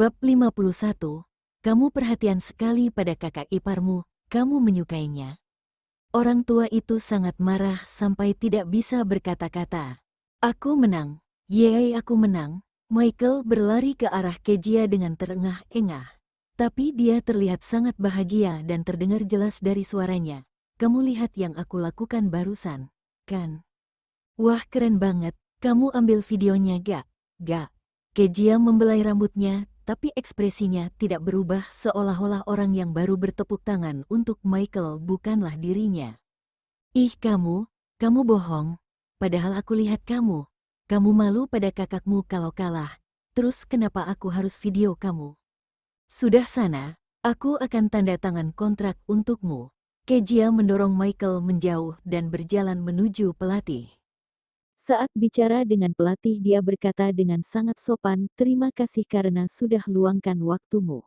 Bab 51, kamu perhatian sekali pada kakak iparmu, kamu menyukainya. Orang tua itu sangat marah sampai tidak bisa berkata-kata. Aku menang, yeay aku menang. Michael berlari ke arah Kezia dengan terengah-engah. Tapi dia terlihat sangat bahagia dan terdengar jelas dari suaranya. Kamu lihat yang aku lakukan barusan, kan? Wah keren banget, kamu ambil videonya gak? Gak. Kezia membelai rambutnya, tapi ekspresinya tidak berubah seolah-olah orang yang baru bertepuk tangan untuk Michael bukanlah dirinya. Ih kamu bohong, padahal aku lihat kamu. Kamu malu pada kakakmu kalau kalah, terus kenapa aku harus video kamu? Sudah sana, aku akan tanda tangan kontrak untukmu. Kezia mendorong Michael menjauh dan berjalan menuju pelatih. Saat bicara dengan pelatih dia berkata dengan sangat sopan, terima kasih karena sudah luangkan waktumu.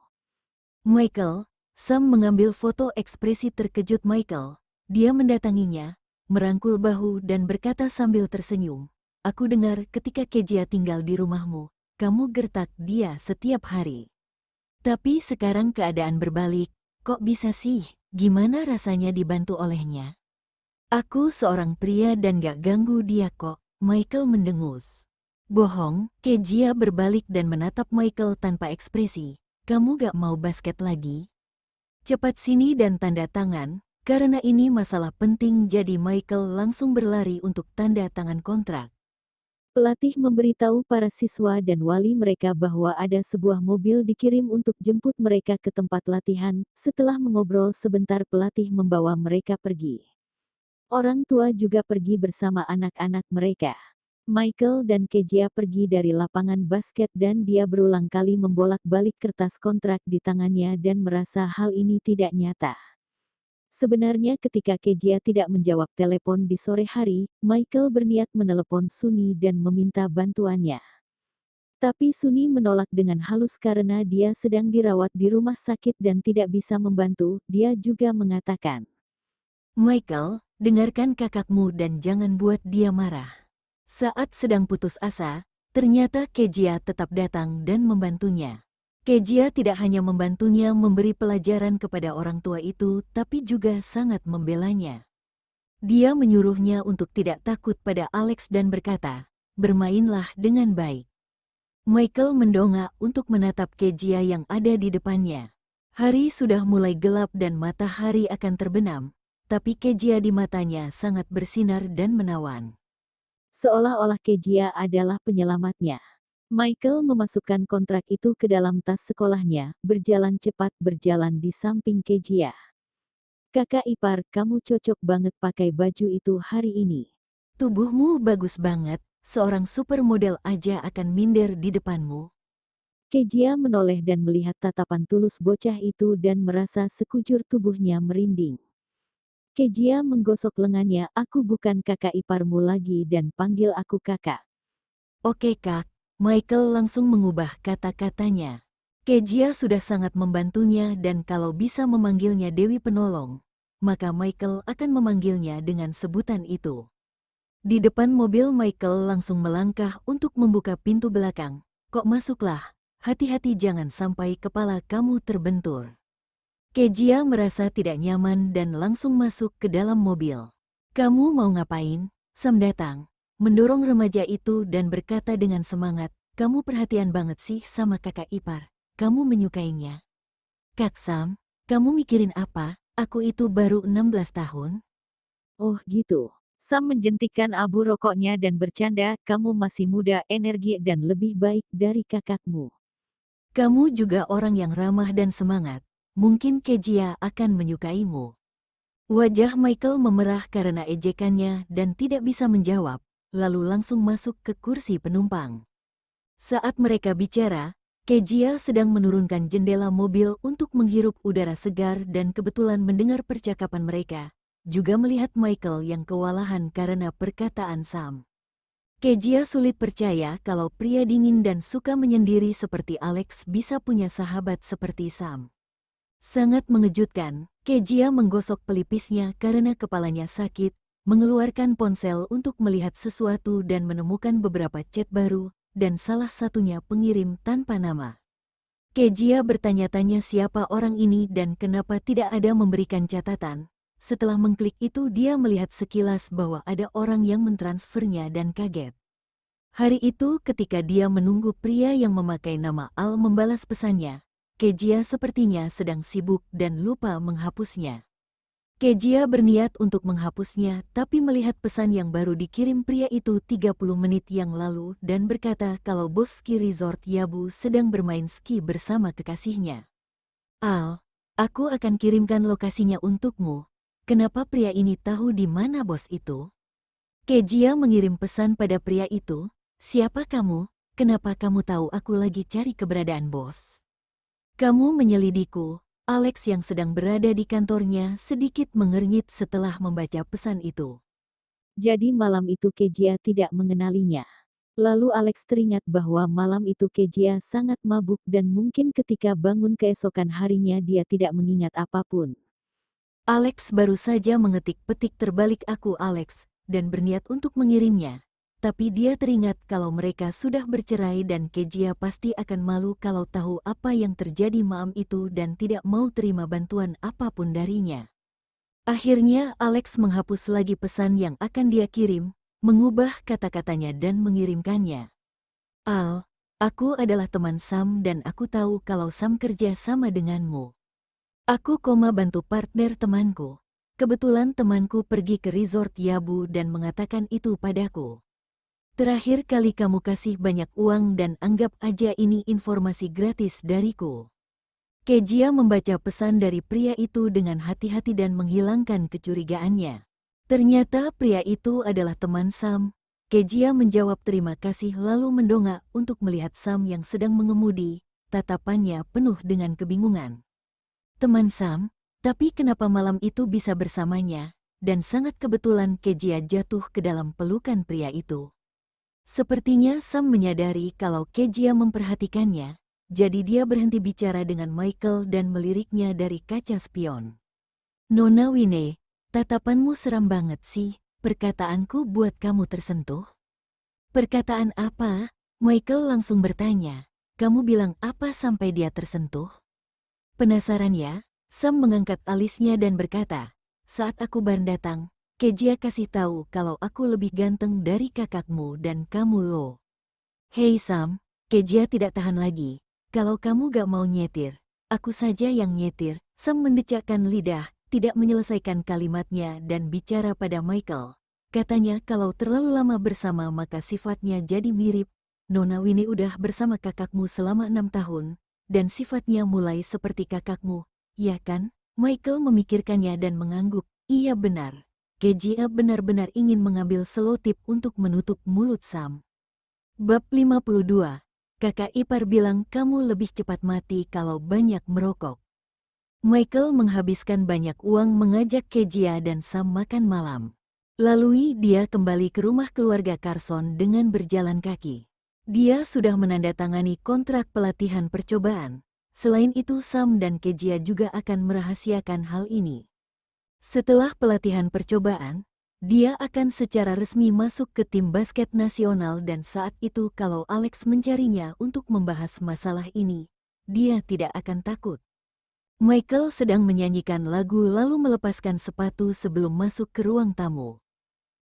Michael, Sam mengambil foto ekspresi terkejut Michael. Dia mendatanginya, merangkul bahu dan berkata sambil tersenyum. Aku dengar ketika Kezia tinggal di rumahmu, kamu gertak dia setiap hari. Tapi sekarang keadaan berbalik, kok bisa sih? Gimana rasanya dibantu olehnya? Aku seorang pria dan gak ganggu dia kok, Michael mendengus. Bohong, Kezia berbalik dan menatap Michael tanpa ekspresi. Kamu gak mau basket lagi? Cepat sini dan tanda tangan, karena ini masalah penting jadi Michael langsung berlari untuk tanda tangan kontrak. Pelatih memberitahu para siswa dan wali mereka bahwa ada sebuah mobil dikirim untuk jemput mereka ke tempat latihan. Setelah mengobrol sebentar pelatih membawa mereka pergi. Orang tua juga pergi bersama anak-anak mereka. Michael dan Kezia pergi dari lapangan basket dan dia berulang kali membolak-balik kertas kontrak di tangannya dan merasa hal ini tidak nyata. Sebenarnya ketika Kezia tidak menjawab telepon di sore hari, Michael berniat menelepon Sunny dan meminta bantuannya. Tapi Sunny menolak dengan halus karena dia sedang dirawat di rumah sakit dan tidak bisa membantu. Dia juga mengatakan, Michael, dengarkan kakakmu dan jangan buat dia marah. Saat sedang putus asa, ternyata Kezia tetap datang dan membantunya. Kezia tidak hanya membantunya memberi pelajaran kepada orang tua itu, tapi juga sangat membelanya. Dia menyuruhnya untuk tidak takut pada Alex dan berkata, bermainlah dengan baik. Michael mendongak untuk menatap Kezia yang ada di depannya. Hari sudah mulai gelap dan matahari akan terbenam, tapi Kezia di matanya sangat bersinar dan menawan. seolah-olah Kezia adalah penyelamatnya. Michael memasukkan kontrak itu ke dalam tas sekolahnya, berjalan cepat berjalan di samping Kezia. Kakak ipar, kamu cocok banget pakai baju itu hari ini. Tubuhmu bagus banget, seorang supermodel aja akan minder di depanmu. Kezia menoleh dan melihat tatapan tulus bocah itu dan merasa sekujur tubuhnya merinding. Kezia menggosok lengannya, aku bukan kakak iparmu lagi dan panggil aku kakak. Oke kak, Michael langsung mengubah kata-katanya. Kezia sudah sangat membantunya dan kalau bisa memanggilnya Dewi Penolong, maka Michael akan memanggilnya dengan sebutan itu. Di depan mobil Michael langsung melangkah untuk membuka pintu belakang. Kok masuklah, hati-hati jangan sampai kepala kamu terbentur. Kezia merasa tidak nyaman dan langsung masuk ke dalam mobil. Kamu mau ngapain? Sam datang, mendorong remaja itu dan berkata dengan semangat, kamu perhatian banget sih sama kakak ipar. Kamu menyukainya. Kak Sam, kamu mikirin apa? Aku itu baru 16 tahun. Oh gitu. Sam menjentikkan abu rokoknya dan bercanda, kamu masih muda, energi dan lebih baik dari kakakmu. Kamu juga orang yang ramah dan semangat. Mungkin Kezia akan menyukaimu. Wajah Michael memerah karena ejekannya dan tidak bisa menjawab, lalu langsung masuk ke kursi penumpang. Saat mereka bicara, Kezia sedang menurunkan jendela mobil untuk menghirup udara segar dan kebetulan mendengar percakapan mereka, juga melihat Michael yang kewalahan karena perkataan Sam. Kezia sulit percaya kalau pria dingin dan suka menyendiri seperti Alex bisa punya sahabat seperti Sam. Sangat mengejutkan, Kezia menggosok pelipisnya karena kepalanya sakit, mengeluarkan ponsel untuk melihat sesuatu dan menemukan beberapa chat baru, dan salah satunya pengirim tanpa nama. Kejia bertanya-tanya siapa orang ini dan kenapa tidak ada memberikan catatan. Setelah mengklik itu dia melihat sekilas bahwa ada orang yang mentransfernya dan kaget. Hari itu ketika dia menunggu pria yang memakai nama Al membalas pesannya, Kejia sepertinya sedang sibuk dan lupa menghapusnya. Kejia berniat untuk menghapusnya tapi melihat pesan yang baru dikirim pria itu 30 menit yang lalu dan berkata kalau bos ski resort Yabu sedang bermain ski bersama kekasihnya. Al, aku akan kirimkan lokasinya untukmu. Kenapa pria ini tahu di mana bos itu? Kejia mengirim pesan pada pria itu, siapa kamu? Kenapa kamu tahu aku lagi cari keberadaan bos? Kamu menyelidikku. Alex yang sedang berada di kantornya sedikit mengernyit setelah membaca pesan itu. Jadi malam itu Kejia tidak mengenalinya. Lalu Alex teringat bahwa malam itu Kejia sangat mabuk dan mungkin ketika bangun keesokan harinya dia tidak mengingat apapun. Alex baru saja mengetik petik terbalik aku Alex dan berniat untuk mengirimnya. Tapi dia teringat kalau mereka sudah bercerai dan Kejia pasti akan malu kalau tahu apa yang terjadi malam itu dan tidak mau terima bantuan apapun darinya. Akhirnya Alex menghapus lagi pesan yang akan dia kirim, mengubah kata-katanya dan mengirimkannya. Al, aku adalah teman Sam dan aku tahu kalau Sam kerja sama denganmu. Aku bantu partner temanku. Kebetulan temanku pergi ke resort Yabu dan mengatakan itu padaku. Terakhir kali kamu kasih banyak uang dan anggap aja ini informasi gratis dariku. Kejia membaca pesan dari pria itu dengan hati-hati dan menghilangkan kecurigaannya. Ternyata pria itu adalah teman Sam. Kejia menjawab terima kasih lalu mendongak untuk melihat Sam yang sedang mengemudi, tatapannya penuh dengan kebingungan. Teman Sam, tapi kenapa malam itu bisa bersamanya? Dan sangat kebetulan Kejia jatuh ke dalam pelukan pria itu. Sepertinya Sam menyadari kalau Kejia memperhatikannya, jadi dia berhenti bicara dengan Michael dan meliriknya dari kaca spion. Nona Wine, tatapanmu seram banget sih, perkataanku buat kamu tersentuh. Perkataan apa? Michael langsung bertanya, kamu bilang apa sampai dia tersentuh? Penasaran ya? Sam mengangkat alisnya dan berkata, saat aku baru datang, Kejia kasih tahu kalau aku lebih ganteng dari kakakmu dan kamu loh. Hei Sam, Kejia tidak tahan lagi. Kalau kamu gak mau nyetir, aku saja yang nyetir. Sam mendecakkan lidah, tidak menyelesaikan kalimatnya dan bicara pada Michael. Katanya kalau terlalu lama bersama maka sifatnya jadi mirip. Nona Winnie udah bersama kakakmu selama 6 tahun, dan sifatnya mulai seperti kakakmu, ya kan? Michael memikirkannya dan mengangguk, iya benar. Kejia benar-benar ingin mengambil selotip untuk menutup mulut Sam. Bab 52. Kakak ipar bilang kamu lebih cepat mati kalau banyak merokok. Michael menghabiskan banyak uang mengajak Kejia dan Sam makan malam. Lalu dia kembali ke rumah keluarga Carson dengan berjalan kaki. Dia sudah menandatangani kontrak pelatihan percobaan. Selain itu Sam dan Kejia juga akan merahasiakan hal ini. Setelah pelatihan percobaan, dia akan secara resmi masuk ke tim basket nasional dan saat itu kalau Alex mencarinya untuk membahas masalah ini, dia tidak akan takut. Michael sedang menyanyikan lagu lalu melepaskan sepatu sebelum masuk ke ruang tamu.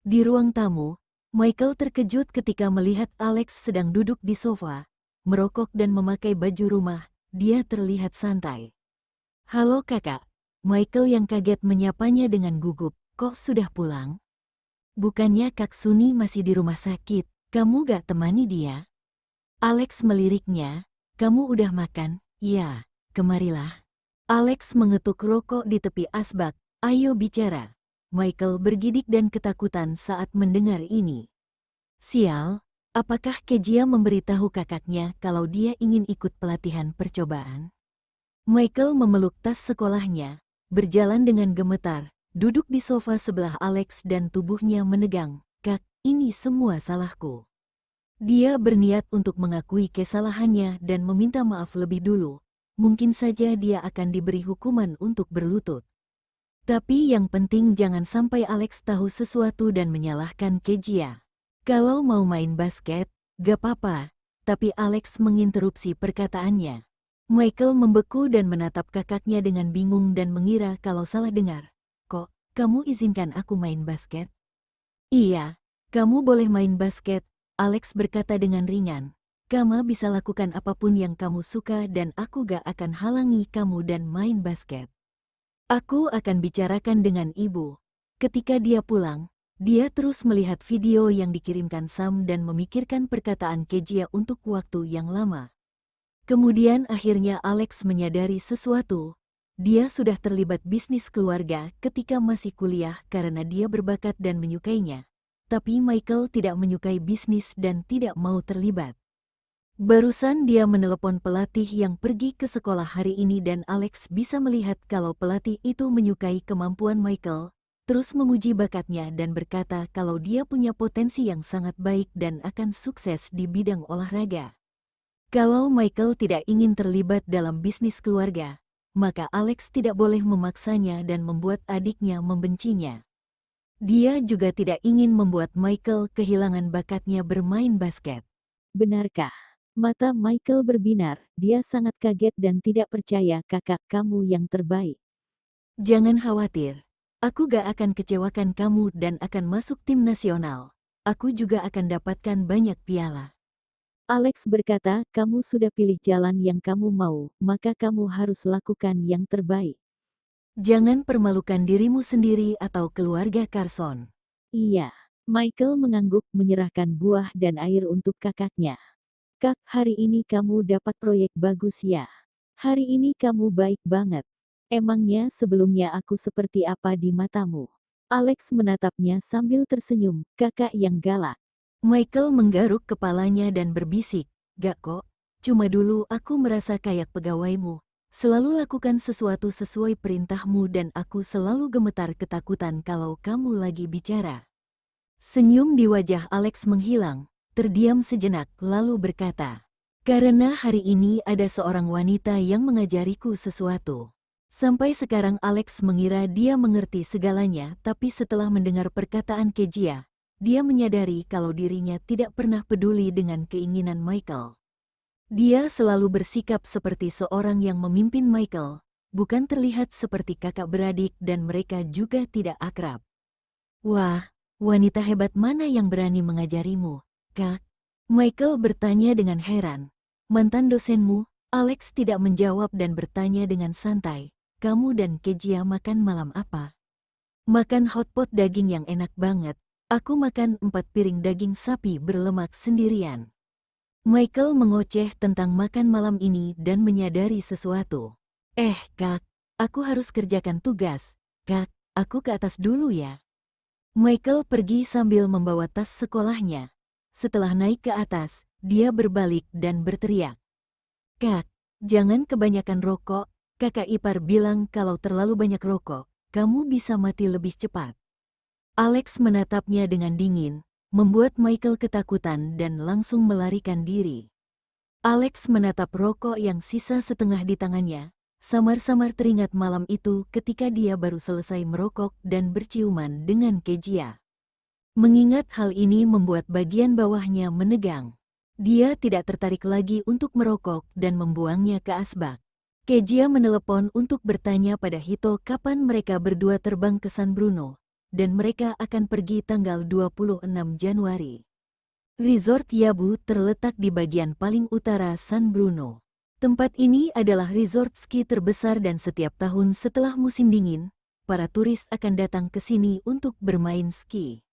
Di ruang tamu, Michael terkejut ketika melihat Alex sedang duduk di sofa, merokok dan memakai baju rumah, dia terlihat santai. Halo kakak. Michael yang kaget menyapanya dengan gugup, kok sudah pulang? Bukannya Kak Suni masih di rumah sakit, kamu gak temani dia? Alex meliriknya, kamu udah makan? Ya, kemarilah. Alex mengetuk rokok di tepi asbak, ayo bicara. Michael bergidik dan ketakutan saat mendengar ini. Sial, apakah Kejia memberitahu kakaknya kalau dia ingin ikut pelatihan percobaan? Michael memeluk tas sekolahnya, berjalan dengan gemetar, duduk di sofa sebelah Alex dan tubuhnya menegang. Kak, ini semua salahku. Dia berniat untuk mengakui kesalahannya dan meminta maaf lebih dulu. Mungkin saja dia akan diberi hukuman untuk berlutut. Tapi yang penting jangan sampai Alex tahu sesuatu dan menyalahkan Kejia. Kalau mau main basket, gak apa-apa, tapi Alex menginterupsi perkataannya. Michael membeku dan menatap kakaknya dengan bingung dan mengira kalau salah dengar. Kok, kamu izinkan aku main basket? Iya, kamu boleh main basket, Alex berkata dengan ringan. Kamu bisa lakukan apapun yang kamu suka dan aku gak akan halangi kamu dan main basket. Aku akan bicarakan dengan ibu. Ketika dia pulang, dia terus melihat video yang dikirimkan Sam dan memikirkan perkataan Kejia untuk waktu yang lama. Kemudian akhirnya Alex menyadari sesuatu. Dia sudah terlibat bisnis keluarga ketika masih kuliah karena dia berbakat dan menyukainya. Tapi Michael tidak menyukai bisnis dan tidak mau terlibat. Barusan dia menelepon pelatih yang pergi ke sekolah hari ini dan Alex bisa melihat kalau pelatih itu menyukai kemampuan Michael, terus memuji bakatnya dan berkata kalau dia punya potensi yang sangat baik dan akan sukses di bidang olahraga. Kalau Michael tidak ingin terlibat dalam bisnis keluarga, maka Alex tidak boleh memaksanya dan membuat adiknya membencinya. Dia juga tidak ingin membuat Michael kehilangan bakatnya bermain basket. Benarkah? Mata Michael berbinar, dia sangat kaget dan tidak percaya kakak kamu yang terbaik. Jangan khawatir, aku gak akan kecewakan kamu dan akan masuk tim nasional. Aku juga akan dapatkan banyak piala. Alex berkata, kamu sudah pilih jalan yang kamu mau, maka kamu harus lakukan yang terbaik. Jangan permalukan dirimu sendiri atau keluarga Carson. Iya. Michael mengangguk menyerahkan buah dan air untuk kakaknya. Kak, hari ini kamu dapat proyek bagus ya. Hari ini kamu baik banget. Emangnya sebelumnya aku seperti apa di matamu? Alex menatapnya sambil tersenyum, kakak yang galak. Michael menggaruk kepalanya dan berbisik, gak kok, cuma dulu aku merasa kayak pegawaimu. Selalu lakukan sesuatu sesuai perintahmu dan aku selalu gemetar ketakutan kalau kamu lagi bicara. Senyum di wajah Alex menghilang, terdiam sejenak lalu berkata, karena hari ini ada seorang wanita yang mengajariku sesuatu. Sampai sekarang Alex mengira dia mengerti segalanya tapi setelah mendengar perkataan Kejia, dia menyadari kalau dirinya tidak pernah peduli dengan keinginan Michael. Dia selalu bersikap seperti seorang yang memimpin Michael, bukan terlihat seperti kakak beradik dan mereka juga tidak akrab. Wah, wanita hebat mana yang berani mengajarimu, Kak? Michael bertanya dengan heran. Mantan dosenmu, Alex tidak menjawab dan bertanya dengan santai. Kamu dan Kejia makan malam apa? Makan hotpot daging yang enak banget. Aku makan 4 piring daging sapi berlemak sendirian. Michael mengoceh tentang makan malam ini dan menyadari sesuatu. Kak, aku harus kerjakan tugas. Kak, aku ke atas dulu ya. Michael pergi sambil membawa tas sekolahnya. Setelah naik ke atas, dia berbalik dan berteriak. Kak, jangan kebanyakan rokok. Kakak ipar bilang kalau terlalu banyak rokok, kamu bisa mati lebih cepat. Alex menatapnya dengan dingin, membuat Michael ketakutan dan langsung melarikan diri. Alex menatap rokok yang sisa setengah di tangannya, samar-samar teringat malam itu ketika dia baru selesai merokok dan berciuman dengan Kejia. Mengingat hal ini membuat bagian bawahnya menegang. Dia tidak tertarik lagi untuk merokok dan membuangnya ke asbak. Kejia menelepon untuk bertanya pada Hito kapan mereka berdua terbang ke San Bruno, dan mereka akan pergi tanggal 26 Januari. Resort Yabu terletak di bagian paling utara San Bruno. Tempat ini adalah resort ski terbesar dan setiap tahun setelah musim dingin, para turis akan datang ke sini untuk bermain ski.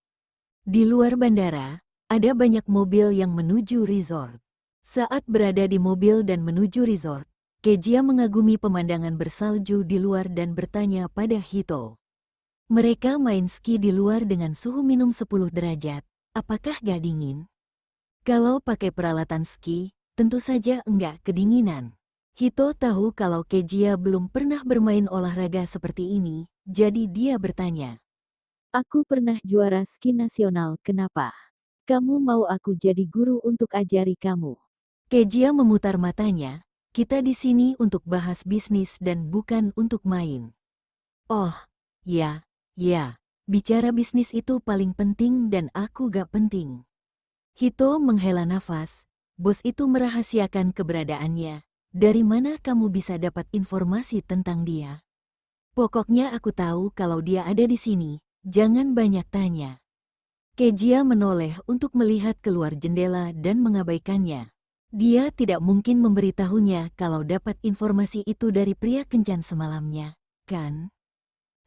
Di luar bandara, ada banyak mobil yang menuju resort. Saat berada di mobil dan menuju resort, Kejia mengagumi pemandangan bersalju di luar dan bertanya pada Hito. Mereka main ski di luar dengan suhu minus 10 derajat, apakah gak dingin? Kalau pakai peralatan ski, tentu saja enggak kedinginan. Hito tahu kalau Kejia belum pernah bermain olahraga seperti ini, jadi dia bertanya. Aku pernah juara ski nasional, kenapa? Kamu mau aku jadi guru untuk ajari kamu? Kejia memutar matanya, kita di sini untuk bahas bisnis dan bukan untuk main. Oh, ya, bicara bisnis itu paling penting dan aku gak penting. Hito menghela nafas, bos itu merahasiakan keberadaannya, Dari mana kamu bisa dapat informasi tentang dia? Pokoknya aku tahu kalau dia ada di sini, jangan banyak tanya. Kejia menoleh untuk melihat keluar jendela dan mengabaikannya. Dia tidak mungkin memberitahunya kalau dapat informasi itu dari pria kencan semalamnya, kan?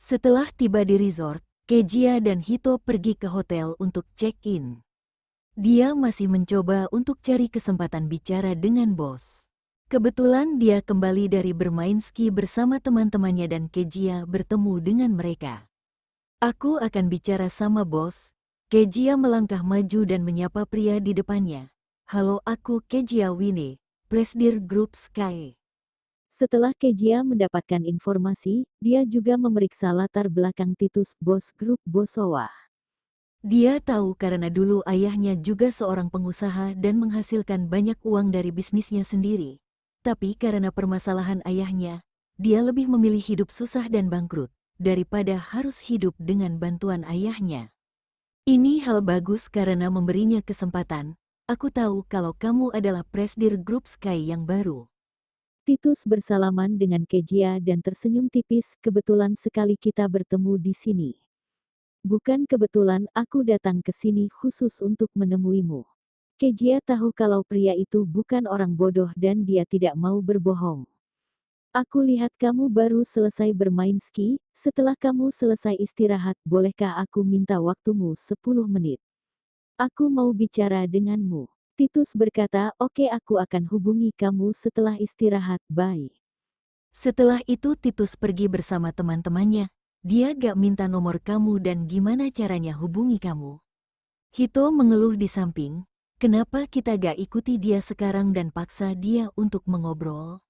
Setelah tiba di resort, Kejia dan Hito pergi ke hotel untuk check-in. Dia masih mencoba untuk cari kesempatan bicara dengan bos. Kebetulan dia kembali dari bermain ski bersama teman-temannya dan Kejia bertemu dengan mereka. Aku akan bicara sama bos. Kejia melangkah maju dan menyapa pria di depannya. Halo, aku Kejia Wine, Presidir Grup Sky. Setelah Kejia mendapatkan informasi, dia juga memeriksa latar belakang Titus, bos grup Bosowa. Dia tahu karena dulu ayahnya juga seorang pengusaha dan menghasilkan banyak uang dari bisnisnya sendiri. Tapi karena permasalahan ayahnya, dia lebih memilih hidup susah dan bangkrut, daripada harus hidup dengan bantuan ayahnya. Ini hal bagus karena memberinya kesempatan. Aku tahu kalau kamu adalah Presidir Grup Sky yang baru. Titus bersalaman dengan Kejia dan tersenyum tipis, kebetulan sekali kita bertemu di sini. Bukan kebetulan aku datang ke sini khusus untuk menemuimu. Kejia tahu kalau pria itu bukan orang bodoh dan dia tidak mau berbohong. Aku lihat kamu baru selesai bermain ski, setelah kamu selesai istirahat, bolehkah aku minta waktumu 10 menit? Aku mau bicara denganmu. Titus berkata, oke, aku akan hubungi kamu setelah istirahat, bye. Setelah itu Titus pergi bersama teman-temannya. Dia gak minta nomor kamu dan gimana caranya hubungi kamu. Hito mengeluh di samping. Kenapa kita gak ikuti dia sekarang dan paksa dia untuk mengobrol?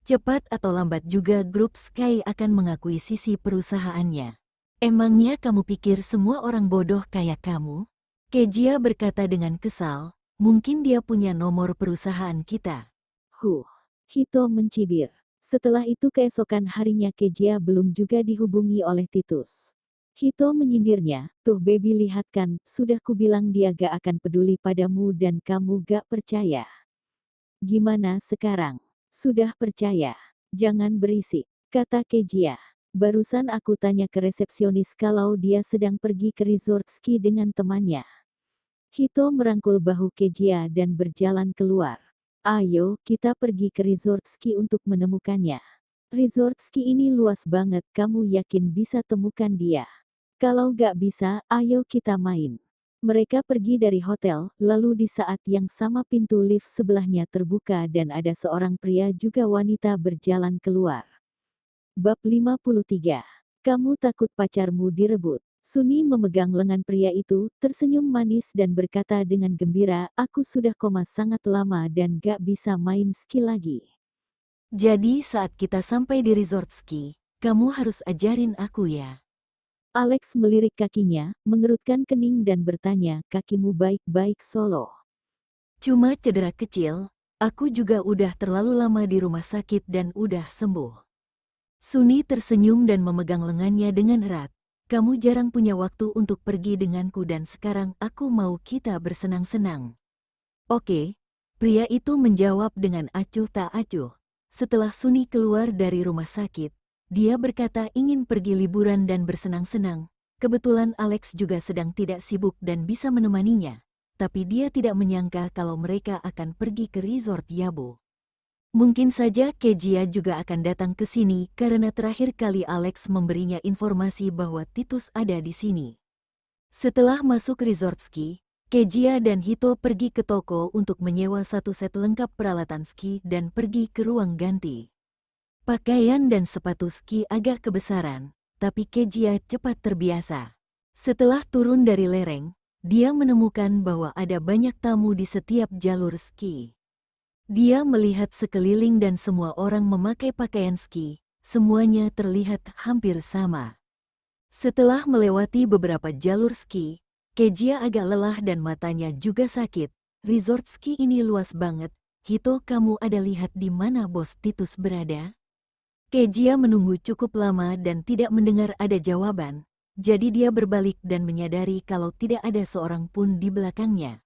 Cepat atau lambat juga Grup Sky akan mengakui sisi perusahaannya. Emangnya kamu pikir semua orang bodoh kayak kamu? Kejia berkata dengan kesal, mungkin dia punya nomor perusahaan kita. Hito mencibir. Setelah itu keesokan harinya Kejia belum juga dihubungi oleh Titus. Hito menyindirnya, tuh baby lihat kan, sudah kubilang dia gak akan peduli padamu dan kamu gak percaya. Gimana sekarang? Sudah percaya? Jangan berisik, kata Kejia. Barusan aku tanya ke resepsionis kalau dia sedang pergi ke resort ski dengan temannya. Hito merangkul bahu Kejia dan berjalan keluar. Ayo, kita pergi ke resort ski untuk menemukannya. Resort ski ini luas banget, kamu yakin bisa temukan dia? Kalau gak bisa, ayo kita main. Mereka pergi dari hotel, lalu di saat yang sama pintu lift sebelahnya terbuka dan ada seorang pria juga wanita berjalan keluar. Bab 53. Kamu takut pacarmu direbut. Suni memegang lengan pria itu, tersenyum manis dan berkata dengan gembira, aku sudah koma sangat lama dan gak bisa main ski lagi. Jadi saat kita sampai di resort ski, kamu harus ajarin aku ya. Alex melirik kakinya, mengerutkan kening dan bertanya, kakimu baik-baik Solo? Cuma cedera kecil, aku juga udah terlalu lama di rumah sakit dan udah sembuh. Suni tersenyum dan memegang lengannya dengan erat. Kamu jarang punya waktu untuk pergi denganku dan sekarang aku mau kita bersenang-senang. Oke, pria itu menjawab dengan acuh tak acuh. Setelah Suni keluar dari rumah sakit, dia berkata ingin pergi liburan dan bersenang-senang. Kebetulan Alex juga sedang tidak sibuk dan bisa menemaninya. Tapi dia tidak menyangka kalau mereka akan pergi ke resort Yabu. Mungkin saja Kejia juga akan datang ke sini karena terakhir kali Alex memberinya informasi bahwa Titus ada di sini. Setelah masuk resort ski, Kejia dan Hito pergi ke toko untuk menyewa satu set lengkap peralatan ski dan pergi ke ruang ganti. Pakaian dan sepatu ski agak kebesaran, tapi Kejia cepat terbiasa. Setelah turun dari lereng, dia menemukan bahwa ada banyak tamu di setiap jalur ski. Dia melihat sekeliling dan semua orang memakai pakaian ski, semuanya terlihat hampir sama. Setelah melewati beberapa jalur ski, Kejia agak lelah dan matanya juga sakit. Resort ski ini luas banget. Hito, kamu ada lihat di mana bos Titus berada? Kejia menunggu cukup lama dan tidak mendengar ada jawaban. Jadi dia berbalik dan menyadari kalau tidak ada seorang pun di belakangnya.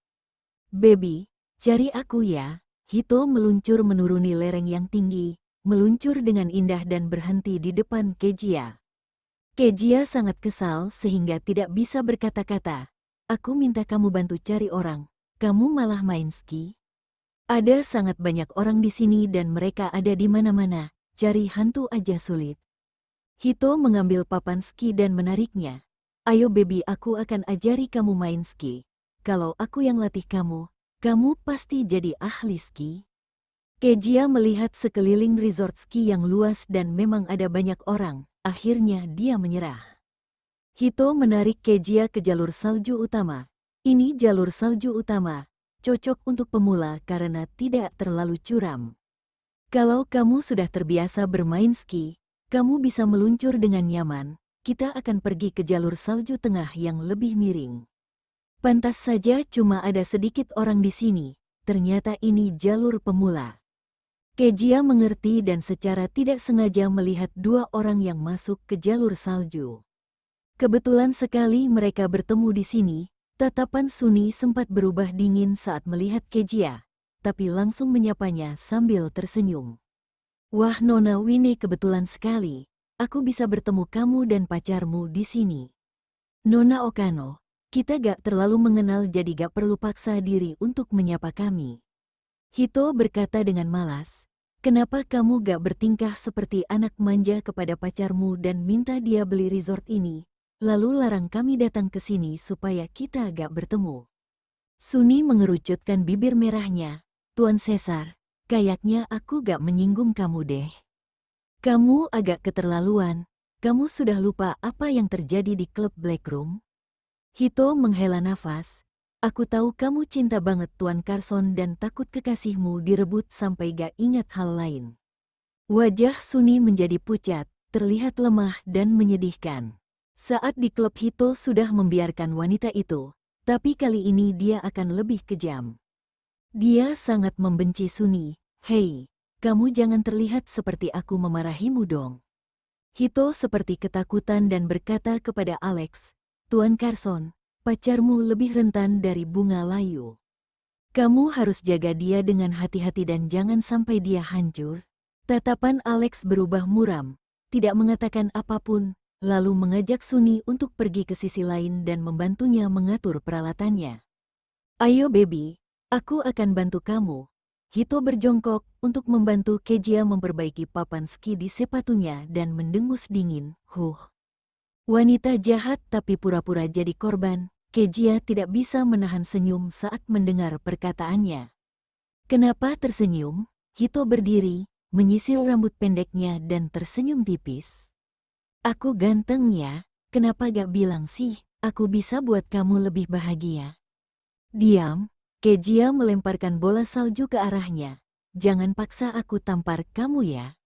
Baby, cari aku ya. Hito meluncur menuruni lereng yang tinggi, meluncur dengan indah dan berhenti di depan Kejia. Kejia sangat kesal sehingga tidak bisa berkata-kata. Aku minta kamu bantu cari orang, kamu malah main ski? Ada sangat banyak orang di sini dan mereka ada di mana-mana, cari hantu aja sulit. Hito mengambil papan ski dan menariknya. Ayo baby, aku akan ajari kamu main ski. Kalau aku yang latih kamu, kamu pasti jadi ahli ski. Kejia melihat sekeliling resort ski yang luas dan memang ada banyak orang, akhirnya dia menyerah. Hito menarik Kejia ke jalur salju utama. Ini jalur salju utama, cocok untuk pemula karena tidak terlalu curam. Kalau kamu sudah terbiasa bermain ski, kamu bisa meluncur dengan nyaman. Kita akan pergi ke jalur salju tengah yang lebih miring. Pantas saja cuma ada sedikit orang di sini, ternyata ini jalur pemula. Kejia mengerti dan secara tidak sengaja melihat dua orang yang masuk ke jalur salju. Kebetulan sekali mereka bertemu di sini, tatapan Suni sempat berubah dingin saat melihat Kejia, tapi langsung menyapanya sambil tersenyum. Wah Nona Winnie, kebetulan sekali, aku bisa bertemu kamu dan pacarmu di sini. Nona Okano, kita gak terlalu mengenal jadi gak perlu paksa diri untuk menyapa kami. Hito berkata dengan malas, kenapa kamu gak bertingkah seperti anak manja kepada pacarmu dan minta dia beli resort ini, lalu larang kami datang ke sini supaya kita gak bertemu. Suni mengerucutkan bibir merahnya, Tuan Caesar. Kayaknya aku gak menyinggung kamu deh. Kamu agak keterlaluan, kamu sudah lupa apa yang terjadi di klub Black Room? Hito menghela nafas, aku tahu kamu cinta banget Tuan Carson dan takut kekasihmu direbut sampai gak ingat hal lain. Wajah Suni menjadi pucat, terlihat lemah dan menyedihkan. Saat di klub Hito sudah membiarkan wanita itu, tapi kali ini dia akan lebih kejam. Dia sangat membenci Suni. Hei, kamu jangan terlihat seperti aku memarahimu dong. Hito seperti ketakutan dan berkata kepada Alex, Tuan Carson, pacarmu lebih rentan dari bunga layu. Kamu harus jaga dia dengan hati-hati dan jangan sampai dia hancur. Tatapan Alex berubah muram, tidak mengatakan apapun, lalu mengajak Suni untuk pergi ke sisi lain dan membantunya mengatur peralatannya. Ayo baby, aku akan bantu kamu. Hito berjongkok untuk membantu Kejia memperbaiki papan ski di sepatunya dan mendengus dingin. Wanita jahat tapi pura-pura jadi korban. Kejia tidak bisa menahan senyum saat mendengar perkataannya. Kenapa tersenyum? Hito berdiri, menyisir rambut pendeknya dan tersenyum tipis. Aku ganteng ya, kenapa gak bilang sih, aku bisa buat kamu lebih bahagia. Diam, Kejia melemparkan bola salju ke arahnya. Jangan paksa aku tampar kamu ya.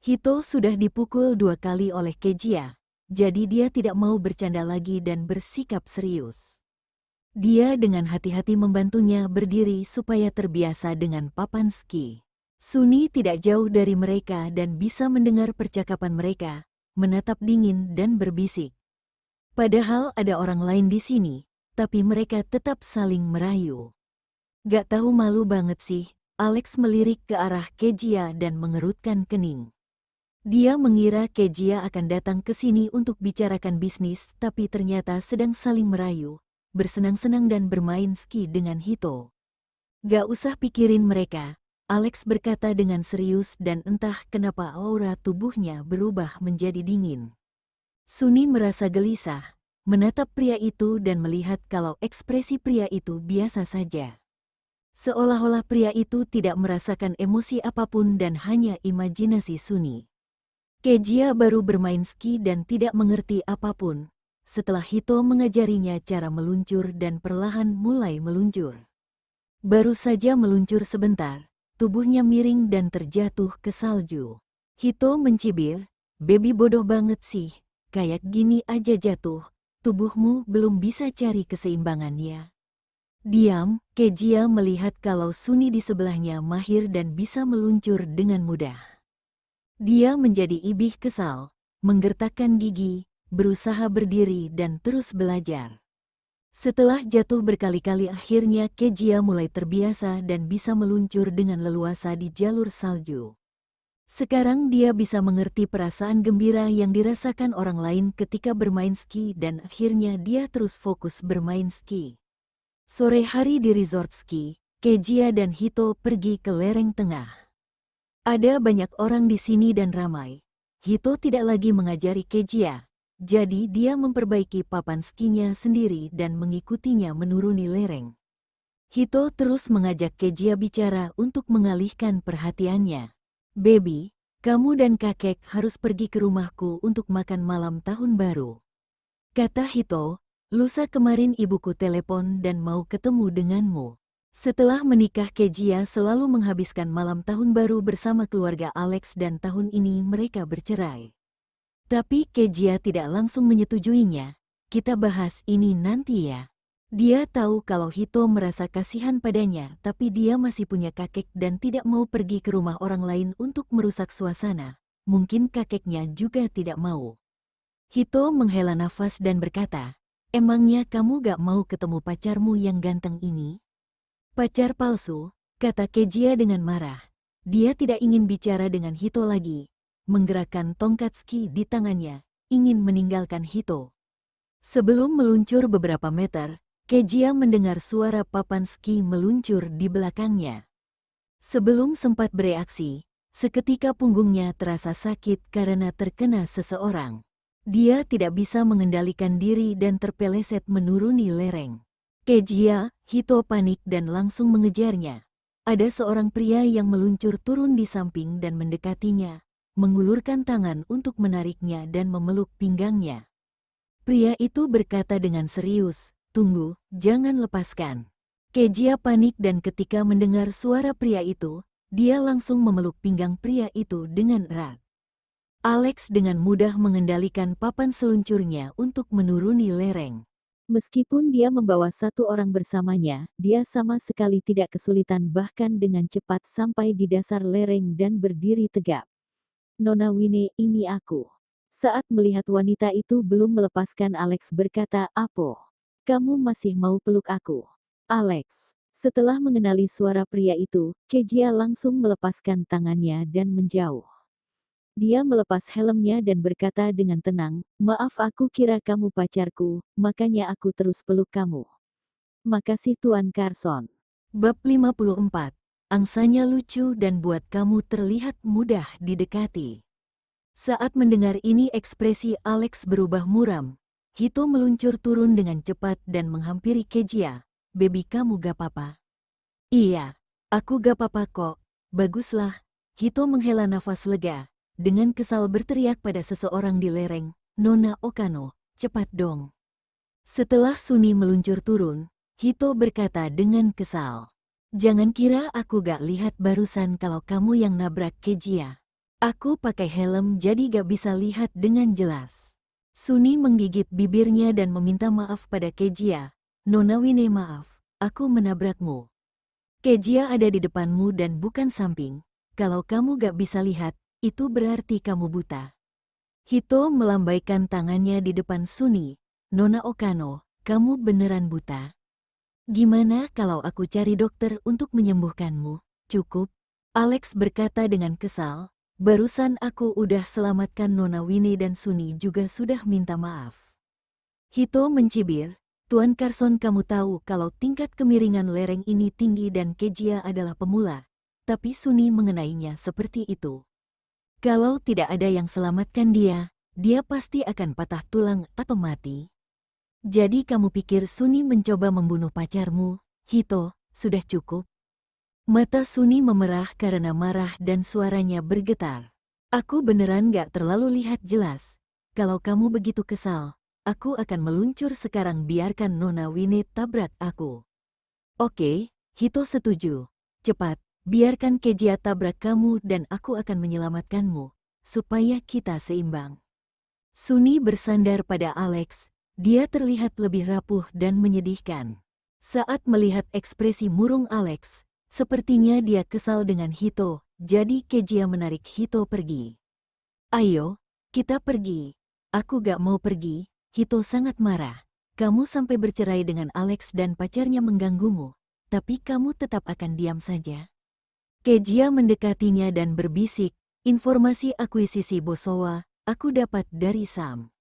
Hito sudah dipukul 2 kali oleh Kejia, jadi dia tidak mau bercanda lagi dan bersikap serius. Dia dengan hati-hati membantunya berdiri supaya terbiasa dengan papan ski. Suni tidak jauh dari mereka dan bisa mendengar percakapan mereka, menatap dingin dan berbisik. Padahal ada orang lain di sini, tapi mereka tetap saling merayu. Gak tahu malu banget sih, Alex melirik ke arah Kejia dan mengerutkan kening. Dia mengira Kejia akan datang ke sini untuk bicarakan bisnis, tapi ternyata sedang saling merayu, bersenang-senang dan bermain ski dengan Hito. Gak usah pikirin mereka, Alex berkata dengan serius dan entah kenapa aura tubuhnya berubah menjadi dingin. Suni merasa gelisah, menatap pria itu dan melihat kalau ekspresi pria itu biasa saja. Seolah-olah pria itu tidak merasakan emosi apapun dan hanya imajinasi Suni. Kejia baru bermain ski dan tidak mengerti apapun, setelah Hito mengajarinya cara meluncur dan perlahan mulai meluncur. Baru saja meluncur sebentar, tubuhnya miring dan terjatuh ke salju. Hito mencibir, baby bodoh banget sih, kayak gini aja jatuh. Tubuhmu belum bisa cari keseimbangan ya. Diam, Kejia melihat kalau Suni di sebelahnya mahir dan bisa meluncur dengan mudah. Dia menjadi ibih kesal, menggertakkan gigi, berusaha berdiri dan terus belajar. Setelah jatuh berkali-kali akhirnya Kejia mulai terbiasa dan bisa meluncur dengan leluasa di jalur salju. Sekarang dia bisa mengerti perasaan gembira yang dirasakan orang lain ketika bermain ski dan akhirnya dia terus fokus bermain ski. Sore hari di resort ski, Kejia dan Hito pergi ke lereng tengah. Ada banyak orang di sini dan ramai. Hito tidak lagi mengajari Kejia. Jadi dia memperbaiki papan skinya sendiri dan mengikutinya menuruni lereng. Hito terus mengajak Kejia bicara untuk mengalihkan perhatiannya. "Baby, kamu dan kakek harus pergi ke rumahku untuk makan malam tahun baru," kata Hito. "Lusa kemarin ibuku telepon dan mau ketemu denganmu." Setelah menikah Kejia selalu menghabiskan malam tahun baru bersama keluarga Alex dan tahun ini mereka bercerai. Tapi Kejia tidak langsung menyetujuinya. "Kita bahas ini nanti ya." Dia tahu kalau Hito merasa kasihan padanya, tapi dia masih punya kakek dan tidak mau pergi ke rumah orang lain untuk merusak suasana. Mungkin kakeknya juga tidak mau. Hito menghela nafas dan berkata, "Emangnya kamu gak mau ketemu pacarmu yang ganteng ini?" "Pacar palsu," kata Kejia dengan marah. Dia tidak ingin bicara dengan Hito lagi. Menggerakkan tongkat ski di tangannya, ingin meninggalkan Hito. Sebelum meluncur beberapa meter, Kejia mendengar suara papan ski meluncur di belakangnya. Sebelum sempat bereaksi, seketika punggungnya terasa sakit karena terkena seseorang. Dia tidak bisa mengendalikan diri dan terpeleset menuruni lereng. Kejia, Hito panik dan langsung mengejarnya. Ada seorang pria yang meluncur turun di samping dan mendekatinya, mengulurkan tangan untuk menariknya dan memeluk pinggangnya. Pria itu berkata dengan serius, "Tunggu, jangan lepaskan." Kejia panik dan ketika mendengar suara pria itu, dia langsung memeluk pinggang pria itu dengan erat. Alex dengan mudah mengendalikan papan seluncurnya untuk menuruni lereng. Meskipun dia membawa satu orang bersamanya, dia sama sekali tidak kesulitan bahkan dengan cepat sampai di dasar lereng dan berdiri tegap. "Nona Wine, ini aku." Saat melihat wanita itu belum melepaskan, Alex berkata, "Apo? Kamu masih mau peluk aku?" "Alex." Setelah mengenali suara pria itu, Kejia langsung melepaskan tangannya dan menjauh. Dia melepas helmnya dan berkata dengan tenang, "Maaf, aku kira kamu pacarku, makanya aku terus peluk kamu." "Makasih Tuan Carson." Bab 54. Angsanya lucu dan buat kamu terlihat mudah didekati. Saat mendengar ini ekspresi Alex berubah muram. Hito meluncur turun dengan cepat dan menghampiri Kejia. "Baby, kamu gak apa-apa?" "Iya, aku gak apa-apa kok." "Baguslah." Hito menghela nafas lega. Dengan kesal berteriak pada seseorang di lereng, "Nona Okano, cepat dong." Setelah Suni meluncur turun, Hito berkata dengan kesal, "Jangan kira aku gak lihat barusan kalau kamu yang nabrak Kejia. Aku pakai helm jadi gak bisa lihat dengan jelas." Suni menggigit bibirnya dan meminta maaf pada Kejia. "Nona Wine, maaf, aku menabrakmu. Kejia ada di depanmu dan bukan samping. Kalau kamu gak bisa lihat, itu berarti kamu buta." Hito melambaikan tangannya di depan Suni. "Nona Okano, kamu beneran buta? Gimana kalau aku cari dokter untuk menyembuhkanmu?" "Cukup," Alex berkata dengan kesal. "Barusan aku udah selamatkan Nona Wine dan Suni juga sudah minta maaf." Hito mencibir, "Tuan Carson, kamu tahu kalau tingkat kemiringan lereng ini tinggi dan Kejia adalah pemula. Tapi Suni mengenainya seperti itu. Kalau tidak ada yang selamatkan dia, dia pasti akan patah tulang atau mati. Jadi kamu pikir Suni mencoba membunuh pacarmu?" "Hito, sudah cukup." Mata Suni memerah karena marah dan suaranya bergetar. "Aku beneran gak terlalu lihat jelas. Kalau kamu begitu kesal, aku akan meluncur sekarang, biarkan Nona Wine tabrak aku." "Oke," Hito setuju. "Cepat, biarkan Kejia tabrak kamu dan aku akan menyelamatkanmu, supaya kita seimbang." Suni bersandar pada Alex, dia terlihat lebih rapuh dan menyedihkan. Saat melihat ekspresi murung Alex, sepertinya dia kesal dengan Hito, jadi Kejia menarik Hito pergi. "Ayo, kita pergi." "Aku gak mau pergi." Hito sangat marah. kamu sampai bercerai dengan Alex dan pacarnya mengganggumu, tapi kamu tetap akan diam saja. Kejia mendekatinya dan berbisik, informasi akuisisi Bosowa, aku dapat dari Sam.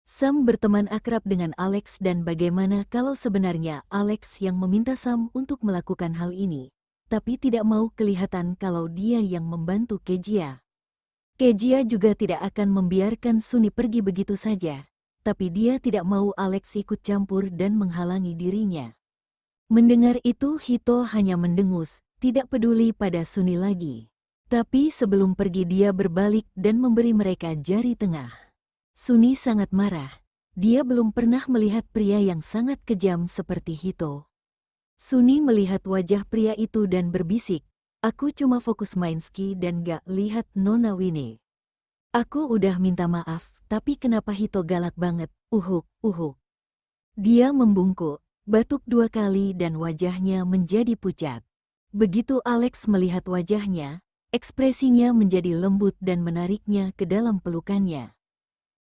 Sam berteman akrab dengan Alex dan bagaimana kalau sebenarnya Alex yang meminta Sam untuk melakukan hal ini, tapi tidak mau kelihatan kalau dia yang membantu Kejia. Kejia juga tidak akan membiarkan Suni pergi begitu saja, tapi dia tidak mau Alex ikut campur dan menghalangi dirinya. Mendengar itu Hito hanya mendengus, tidak peduli pada Suni lagi. Tapi sebelum pergi dia berbalik dan memberi mereka jari tengah. Suni sangat marah. Dia belum pernah melihat pria yang sangat kejam seperti Hito. Suni melihat wajah pria itu dan berbisik, aku cuma fokus main ski dan gak lihat Nona Winnie. Aku udah minta maaf, tapi kenapa Hito galak banget, uhuk. Dia membungkuk, batuk 2 kali dan wajahnya menjadi pucat. Begitu Alex melihat wajahnya, ekspresinya menjadi lembut dan menariknya ke dalam pelukannya.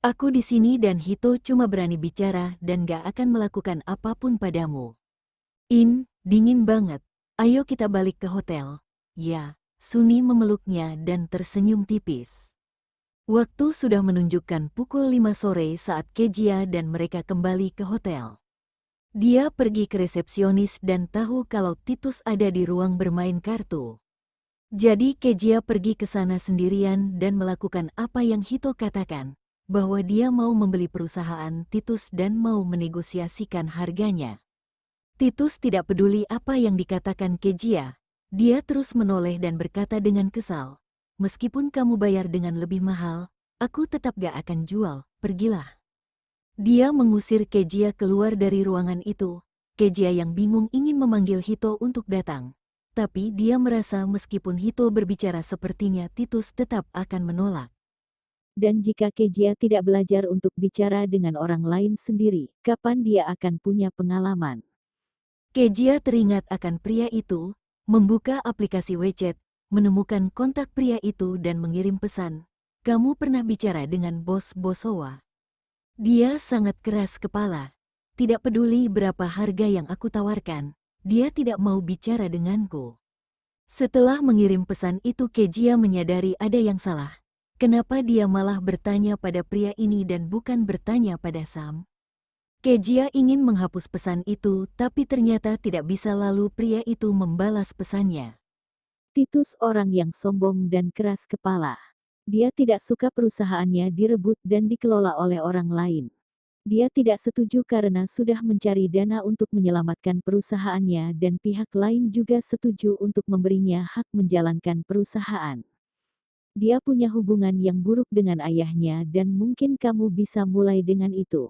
Aku di sini dan Hito cuma berani bicara dan gak akan melakukan apapun padamu. Dingin banget. Ayo kita balik ke hotel. Ya, Suni memeluknya dan tersenyum tipis. Waktu sudah menunjukkan pukul 5 sore saat Kejia dan mereka kembali ke hotel. Dia pergi ke resepsionis dan tahu kalau Titus ada di ruang bermain kartu. Jadi Kejia pergi ke sana sendirian dan melakukan apa yang Hito katakan, bahwa dia mau membeli perusahaan Titus dan mau menegosiasikan harganya. Titus tidak peduli apa yang dikatakan Kejia, dia terus menoleh dan berkata dengan kesal, meskipun kamu bayar dengan lebih mahal, aku tetap gak akan jual, pergilah. Dia mengusir Kejia keluar dari ruangan itu. Kejia yang bingung ingin memanggil Hito untuk datang. Tapi dia merasa meskipun Hito berbicara sepertinya Titus tetap akan menolak. Dan jika Kejia tidak belajar untuk bicara dengan orang lain sendiri, kapan dia akan punya pengalaman? Kejia teringat akan pria itu, membuka aplikasi WeChat, menemukan kontak pria itu dan mengirim pesan. Kamu pernah bicara dengan bos Bosowa? Dia sangat keras kepala. Tidak peduli berapa harga yang aku tawarkan, dia tidak mau bicara denganku. Setelah mengirim pesan itu Kejia menyadari ada yang salah. Kenapa dia malah bertanya pada pria ini dan bukan bertanya pada Sam? Kejia ingin menghapus pesan itu, tapi ternyata tidak bisa lalu pria itu membalas pesannya. Titus orang yang sombong dan keras kepala. Dia tidak suka perusahaannya direbut dan dikelola oleh orang lain. Dia tidak setuju karena sudah mencari dana untuk menyelamatkan perusahaannya dan pihak lain juga setuju untuk memberinya hak menjalankan perusahaan. Dia punya hubungan yang buruk dengan ayahnya dan mungkin kamu bisa mulai dengan itu.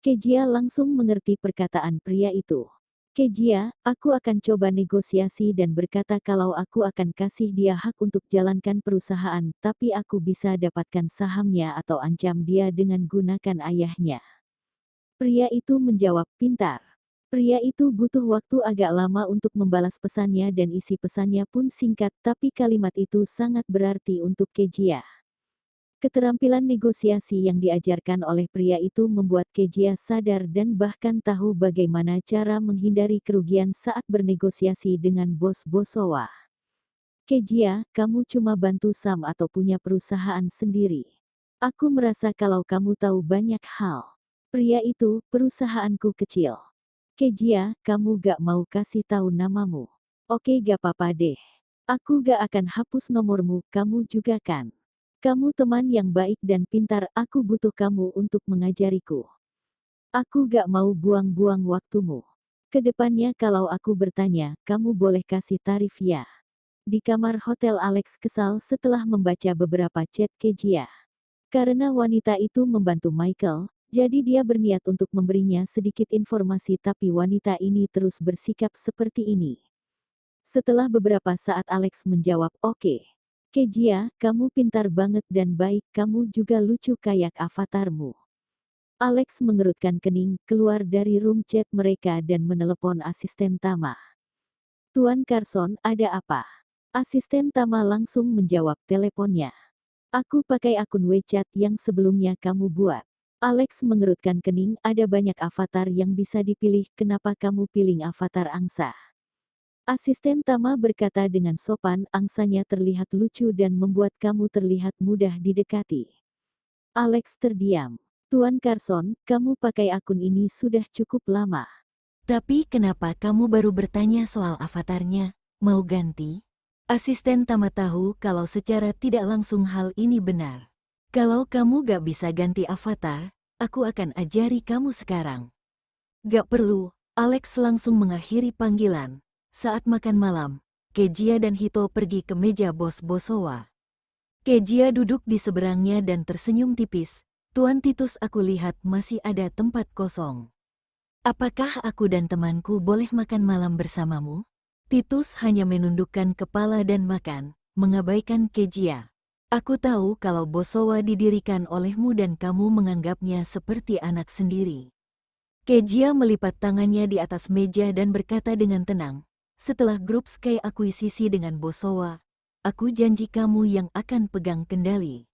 Kejia langsung mengerti perkataan pria itu. Kejia, aku akan coba negosiasi dan berkata kalau aku akan kasih dia hak untuk jalankan perusahaan, tapi aku bisa dapatkan sahamnya atau ancam dia dengan gunakan ayahnya. Pria itu menjawab pintar. Pria itu butuh waktu agak lama untuk membalas pesannya dan isi pesannya pun singkat tapi kalimat itu sangat berarti untuk Kejia. Keterampilan negosiasi yang diajarkan oleh pria itu membuat Kejia sadar dan bahkan tahu bagaimana cara menghindari kerugian saat bernegosiasi dengan bos Bosowa. Kejia, kamu cuma bantu Sam atau punya perusahaan sendiri. Aku merasa kalau kamu tahu banyak hal. Pria itu, perusahaanku kecil. Kejia, kamu gak mau kasih tahu namamu. Oke gak apa-apa deh. Aku gak akan hapus nomormu, kamu juga kan. Kamu teman yang baik dan pintar, aku butuh kamu untuk mengajariku. Aku gak mau buang-buang waktumu. Kedepannya kalau aku bertanya, kamu boleh kasih tarif ya. Di kamar hotel Alex kesal setelah membaca beberapa chat Kejia. Karena wanita itu membantu Michael, jadi dia berniat untuk memberinya sedikit informasi tapi wanita ini terus bersikap seperti ini. Setelah beberapa saat Alex menjawab oke. Kejia, kamu pintar banget dan baik, kamu juga lucu kayak avatarmu. Alex mengerutkan kening, keluar dari room chat mereka dan menelepon asisten Tama. Tuan Carson, ada apa? Asisten Tama langsung menjawab teleponnya. Aku pakai akun WeChat yang sebelumnya kamu buat. Alex mengerutkan kening, ada banyak avatar yang bisa dipilih, kenapa kamu pilih avatar angsa? Asisten Tama berkata dengan sopan, angsanya terlihat lucu dan membuat kamu terlihat mudah didekati. Alex terdiam. Tuan Carson, kamu pakai akun ini sudah cukup lama. Tapi kenapa kamu baru bertanya soal avatarnya? Mau ganti? Asisten Tama tahu kalau secara tidak langsung hal ini benar. Kalau kamu gak bisa ganti avatar, aku akan ajari kamu sekarang. Gak perlu, Alex langsung mengakhiri panggilan. Saat makan malam, Kejia dan Hito pergi ke meja bos Bosowa. Kejia duduk di seberangnya dan tersenyum tipis. Tuan Titus, aku lihat masih ada tempat kosong. Apakah aku dan temanku boleh makan malam bersamamu? Titus hanya menundukkan kepala dan makan, mengabaikan Kejia. Aku tahu kalau Bosowa didirikan olehmu dan kamu menganggapnya seperti anak sendiri. Kejia melipat tangannya di atas meja dan berkata dengan tenang, setelah grup Sky akuisisi dengan Bosowa, aku janji kamu yang akan pegang kendali.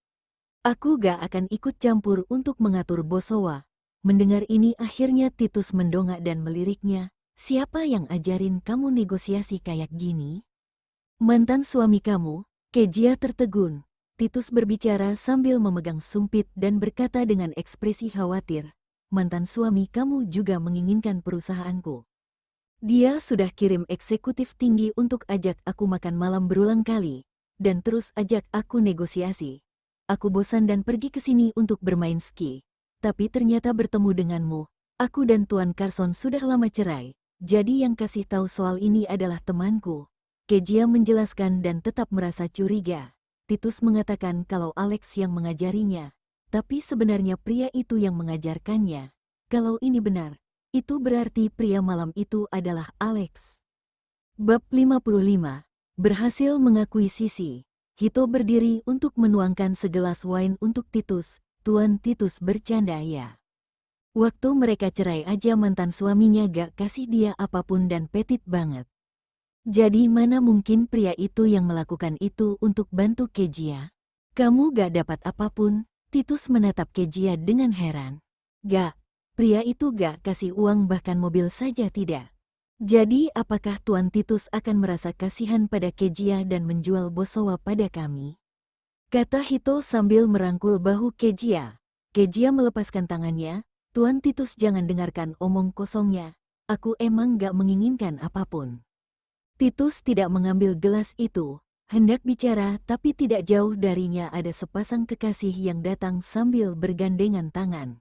Aku gak akan ikut campur untuk mengatur Bosowa. Mendengar ini akhirnya Titus mendongak dan meliriknya, siapa yang ajarin kamu negosiasi kayak gini? Mantan suami kamu, Kejia tertegun. Titus berbicara sambil memegang sumpit dan berkata dengan ekspresi khawatir, mantan suami kamu juga menginginkan perusahaanku. Dia sudah kirim eksekutif tinggi untuk ajak aku makan malam berulang kali, dan terus ajak aku negosiasi. Aku bosan dan pergi ke sini untuk bermain ski. Tapi ternyata bertemu denganmu, aku dan Tuan Carson sudah lama cerai, jadi yang kasih tahu soal ini adalah temanku. Kejia menjelaskan dan tetap merasa curiga. Titus mengatakan kalau Alex yang mengajarinya, tapi sebenarnya pria itu yang mengajarkannya. Kalau ini benar, itu berarti pria malam itu adalah Alex. Bab 55. Berhasil mengakuisisi. Hito berdiri untuk menuangkan segelas wine untuk Titus. Tuan Titus bercanda ya. Waktu mereka cerai aja mantan suaminya gak kasih dia apapun dan petit banget. Jadi mana mungkin pria itu yang melakukan itu untuk bantu Kejia? Kamu gak dapat apapun? Titus menatap Kejia dengan heran. Gak. Pria itu gak kasih uang bahkan mobil saja tidak. Jadi apakah Tuan Titus akan merasa kasihan pada Kejia dan menjual Bosowa pada kami? Kata Hito sambil merangkul bahu Kejia. Kejia melepaskan tangannya. Tuan Titus, jangan dengarkan omong kosongnya. Aku emang gak menginginkan apapun. Titus tidak mengambil gelas itu. Hendak bicara tapi tidak jauh darinya ada sepasang kekasih yang datang sambil bergandengan tangan.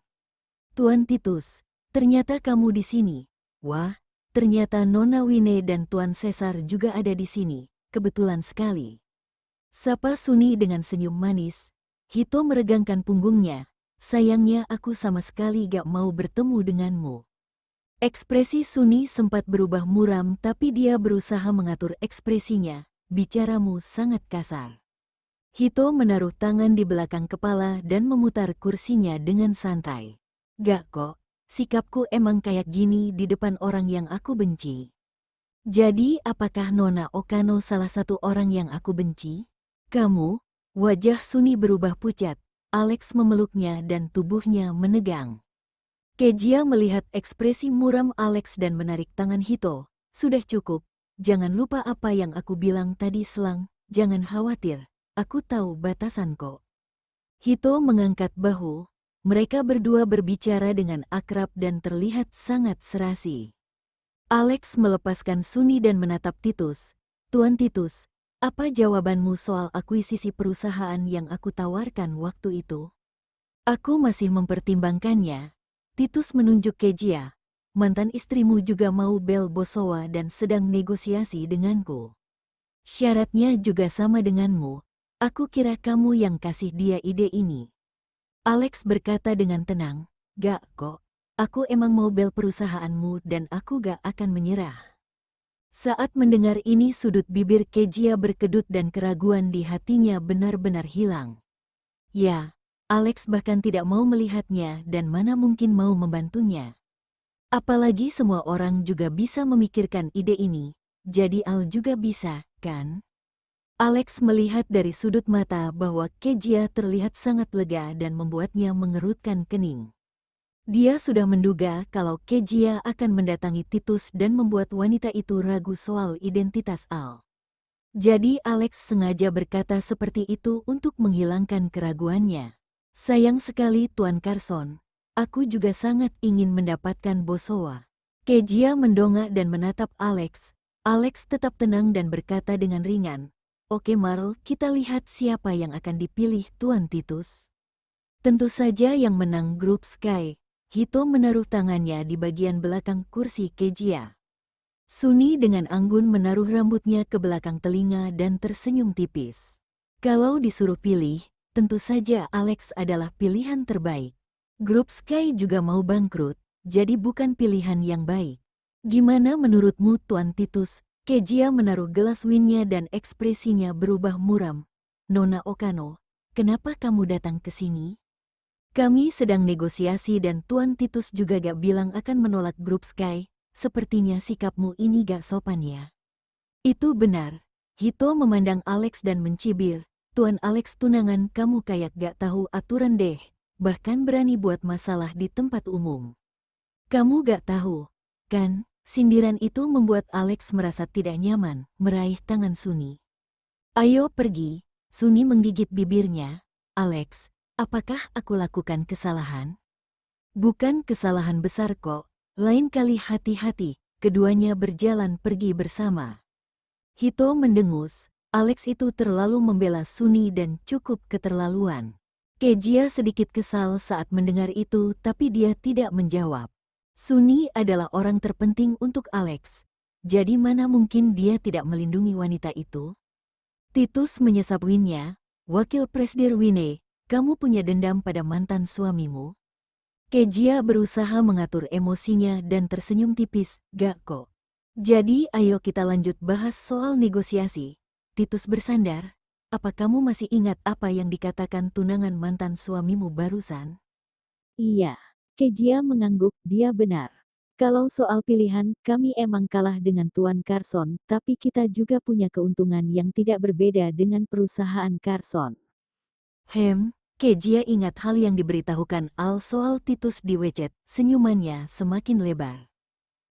Tuan Titus, ternyata kamu di sini. Wah, ternyata Nona Wine dan Tuan Caesar juga ada di sini. Kebetulan sekali. Sapa Suni dengan senyum manis. Hito meregangkan punggungnya. Sayangnya aku sama sekali gak mau bertemu denganmu. Ekspresi Suni sempat berubah muram tapi dia berusaha mengatur ekspresinya. Bicaramu sangat kasar. Hito menaruh tangan di belakang kepala dan memutar kursinya dengan santai. Gak kok, sikapku emang kayak gini di depan orang yang aku benci. Jadi apakah Nona Okano salah satu orang yang aku benci? Kamu? Wajah Suni berubah pucat. Alex memeluknya dan tubuhnya menegang. Kejia melihat ekspresi muram Alex dan menarik tangan Hito. Sudah cukup, jangan lupa apa yang aku bilang tadi selang, jangan khawatir, aku tahu batasan kok. Hito mengangkat bahu. Mereka berdua berbicara dengan akrab dan terlihat sangat serasi. Alex melepaskan Suni dan menatap Titus. Tuan Titus, apa jawabanmu soal akuisisi perusahaan yang aku tawarkan waktu itu? Aku masih mempertimbangkannya. Titus menunjuk Kejia. Mantan istrimu juga mau bel Bosowa dan sedang negosiasi denganku. Syaratnya juga sama denganmu. Aku kira kamu yang kasih dia ide ini. Alex berkata dengan tenang, gak kok, aku emang mau bel perusahaanmu dan aku gak akan menyerah. Saat mendengar ini sudut bibir Kejia berkedut dan keraguan di hatinya benar-benar hilang. Ya, Alex bahkan tidak mau melihatnya dan mana mungkin mau membantunya. Apalagi semua orang juga bisa memikirkan ide ini, jadi Al juga bisa, kan? Alex melihat dari sudut mata bahwa Kejia terlihat sangat lega dan membuatnya mengerutkan kening. Dia sudah menduga kalau Kejia akan mendatangi Titus dan membuat wanita itu ragu soal identitas Al. Jadi Alex sengaja berkata seperti itu untuk menghilangkan keraguannya. Sayang sekali Tuan Carson, aku juga sangat ingin mendapatkan Bosowa. Kejia mendongak dan menatap Alex. Alex tetap tenang dan berkata dengan ringan, "Oke Marl, kita lihat siapa yang akan dipilih Tuan Titus." Tentu saja yang menang grup Sky. Hito menaruh tangannya di bagian belakang kursi Kejia. Suni dengan anggun menaruh rambutnya ke belakang telinga dan tersenyum tipis. Kalau disuruh pilih, tentu saja Alex adalah pilihan terbaik. Grup Sky juga mau bangkrut, jadi bukan pilihan yang baik. Gimana menurutmu Tuan Titus? Kejia menaruh gelas winnya dan ekspresinya berubah muram. Nona Okano, kenapa kamu datang ke sini? Kami sedang negosiasi dan Tuan Titus juga gak bilang akan menolak grup Sky. Sepertinya sikapmu ini gak sopan ya. Itu benar. Hito memandang Alex dan mencibir. Tuan Alex tunangan kamu kayak gak tahu aturan deh. Bahkan berani buat masalah di tempat umum. Kamu gak tahu, kan? Sindiran itu membuat Alex merasa tidak nyaman, meraih tangan Suni. Ayo pergi, Suni menggigit bibirnya. Alex, apakah aku lakukan kesalahan? Bukan kesalahan besar kok, lain kali hati-hati, keduanya berjalan pergi bersama. Hito mendengus, Alex itu terlalu membela Suni dan cukup keterlaluan. Kejia sedikit kesal saat mendengar itu tapi dia tidak menjawab. Suni adalah orang terpenting untuk Alex, jadi mana mungkin dia tidak melindungi wanita itu? Titus menyesap winnya, Wakil Presdir Wine, kamu punya dendam pada mantan suamimu? Kejia berusaha mengatur emosinya dan tersenyum tipis, gak kok. Jadi ayo kita lanjut bahas soal negosiasi. Titus bersandar, apa kamu masih ingat apa yang dikatakan tunangan mantan suamimu barusan? Iya. Kejia mengangguk, dia benar. Kalau soal pilihan, kami emang kalah dengan Tuan Carson, tapi kita juga punya keuntungan yang tidak berbeda dengan perusahaan Carson. Kejia ingat hal yang diberitahukan Al soal Titus di WeChat, senyumannya semakin lebar.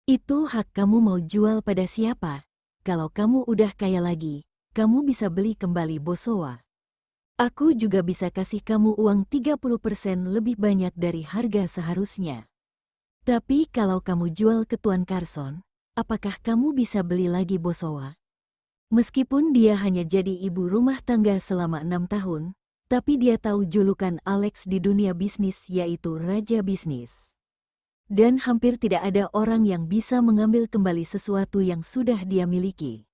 Itu hak kamu mau jual pada siapa? Kalau kamu udah kaya lagi, kamu bisa beli kembali Bosowa. Aku juga bisa kasih kamu uang 30% lebih banyak dari harga seharusnya. Tapi kalau kamu jual ke Tuan Carson, apakah kamu bisa beli lagi Bosowa? Meskipun dia hanya jadi ibu rumah tangga selama 6 tahun, tapi dia tahu julukan Alex di dunia bisnis yaitu Raja Bisnis. Dan hampir tidak ada orang yang bisa mengambil kembali sesuatu yang sudah dia miliki.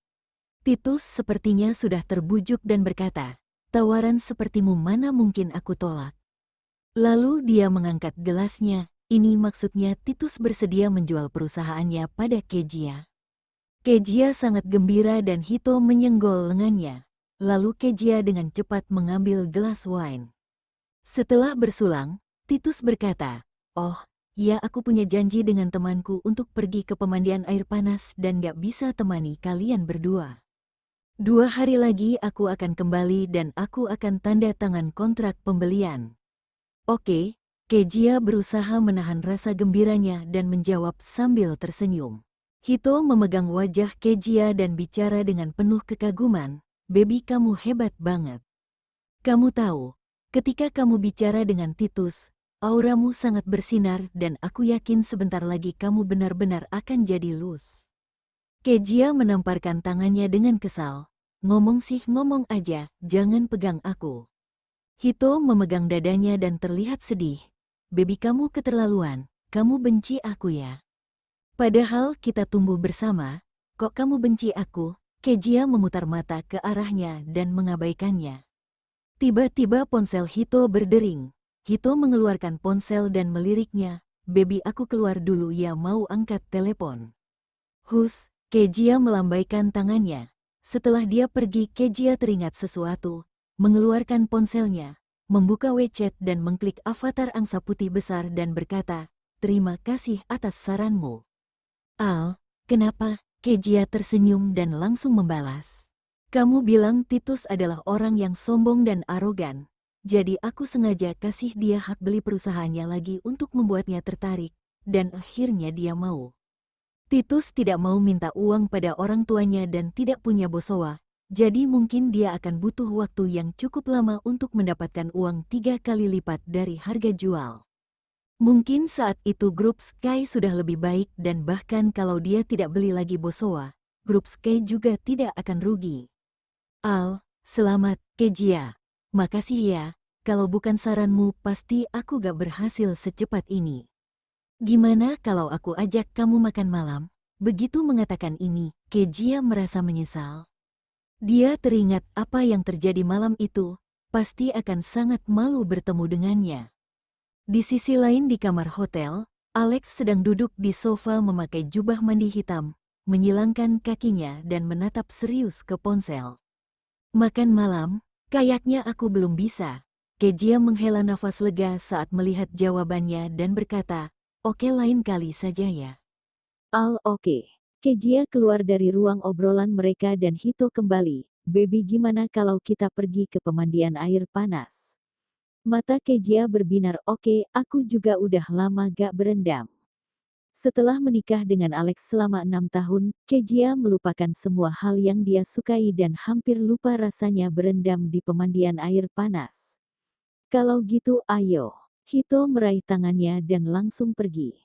Titus sepertinya sudah terbujuk dan berkata, tawaran sepertimu mana mungkin aku tolak. Lalu dia mengangkat gelasnya, ini maksudnya Titus bersedia menjual perusahaannya pada Kejia. Kejia sangat gembira dan Hito menyenggol lengannya. Lalu Kejia dengan cepat mengambil gelas wine. Setelah bersulang, Titus berkata, "Oh, ya aku punya janji dengan temanku untuk pergi ke pemandian air panas dan gak bisa temani kalian berdua. 2 hari lagi aku akan kembali dan aku akan tanda tangan kontrak pembelian." Oke, Kejia berusaha menahan rasa gembiranya dan menjawab sambil tersenyum. Hito memegang wajah Kejia dan bicara dengan penuh kekaguman, "Baby kamu hebat banget. Kamu tahu, ketika kamu bicara dengan Titus, auramu sangat bersinar dan aku yakin sebentar lagi kamu benar-benar akan jadi lus." Kejia menamparkan tangannya dengan kesal. "Ngomong sih ngomong aja, jangan pegang aku." Hito memegang dadanya dan terlihat sedih. "Baby kamu keterlaluan, kamu benci aku ya? Padahal kita tumbuh bersama, kok kamu benci aku?" Kejia memutar mata ke arahnya dan mengabaikannya. Tiba-tiba ponsel Hito berdering. Hito mengeluarkan ponsel dan meliriknya, "Baby aku keluar dulu ya mau angkat telepon." "Hus," Kejia melambaikan tangannya. Setelah dia pergi Kejia teringat sesuatu, mengeluarkan ponselnya, membuka WeChat dan mengklik avatar angsa putih besar dan berkata, "Terima kasih atas saranmu." "Al, kenapa?" Kejia tersenyum dan langsung membalas. "Kamu bilang Titus adalah orang yang sombong dan arogan. jadi aku sengaja kasih dia hak beli perusahaannya lagi untuk membuatnya tertarik, dan akhirnya dia mau. Titus tidak mau minta uang pada orang tuanya dan tidak punya bosowa, jadi mungkin dia akan butuh waktu yang cukup lama untuk mendapatkan uang 3 kali lipat dari harga jual. Mungkin saat itu grup Sky sudah lebih baik dan bahkan kalau dia tidak beli lagi bosowa, grup Sky juga tidak akan rugi. Al, selamat, Kejia. Makasih ya, kalau bukan saranmu pasti aku gak berhasil secepat ini. Gimana kalau aku ajak kamu makan malam? Begitu mengatakan ini, Kejia merasa menyesal. Dia teringat apa yang terjadi malam itu, pasti akan sangat malu bertemu dengannya. Di sisi lain di kamar hotel, Alex sedang duduk di sofa memakai jubah mandi hitam, menyilangkan kakinya dan menatap serius ke ponsel. Makan malam, kayaknya aku belum bisa. Kejia menghela nafas lega saat melihat jawabannya dan berkata, oke lain kali saja ya. Al oke. Kejia keluar dari ruang obrolan mereka dan Hito kembali. Baby gimana kalau kita pergi ke pemandian air panas? Mata Kejia berbinar oke, aku juga udah lama gak berendam. Setelah menikah dengan Alex selama 6 tahun, Kejia melupakan semua hal yang dia sukai dan hampir lupa rasanya berendam di pemandian air panas. Kalau gitu ayo. Hito meraih tangannya dan langsung pergi.